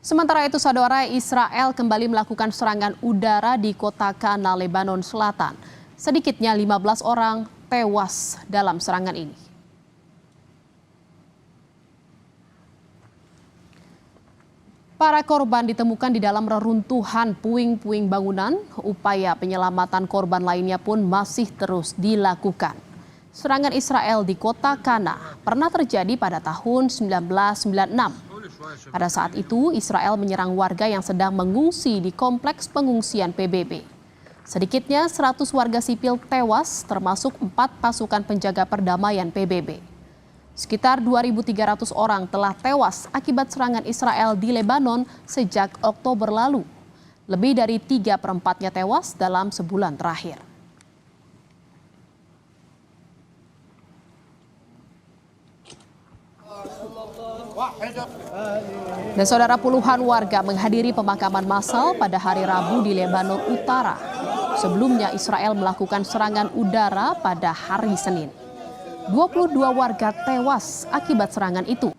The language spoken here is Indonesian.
Sementara itu, saudara, Israel kembali melakukan serangan udara di kota Kana, Lebanon Selatan. Sedikitnya 15 orang tewas dalam serangan ini. Para korban ditemukan di dalam reruntuhan puing-puing bangunan. Upaya penyelamatan korban lainnya pun masih terus dilakukan. Serangan Israel di kota Kana pernah terjadi pada tahun 1996. Pada saat itu, Israel menyerang warga yang sedang mengungsi di kompleks pengungsian PBB. Sedikitnya 100 warga sipil tewas, termasuk 4 pasukan penjaga perdamaian PBB. Sekitar 2.300 orang telah tewas akibat serangan Israel di Lebanon sejak Oktober lalu. Lebih dari 3/4-nya tewas dalam sebulan terakhir. Dan saudara, puluhan warga menghadiri pemakaman massal pada hari Rabu di Lebanon Utara. Sebelumnya Israel melakukan serangan udara pada hari Senin. 22 warga tewas akibat serangan itu.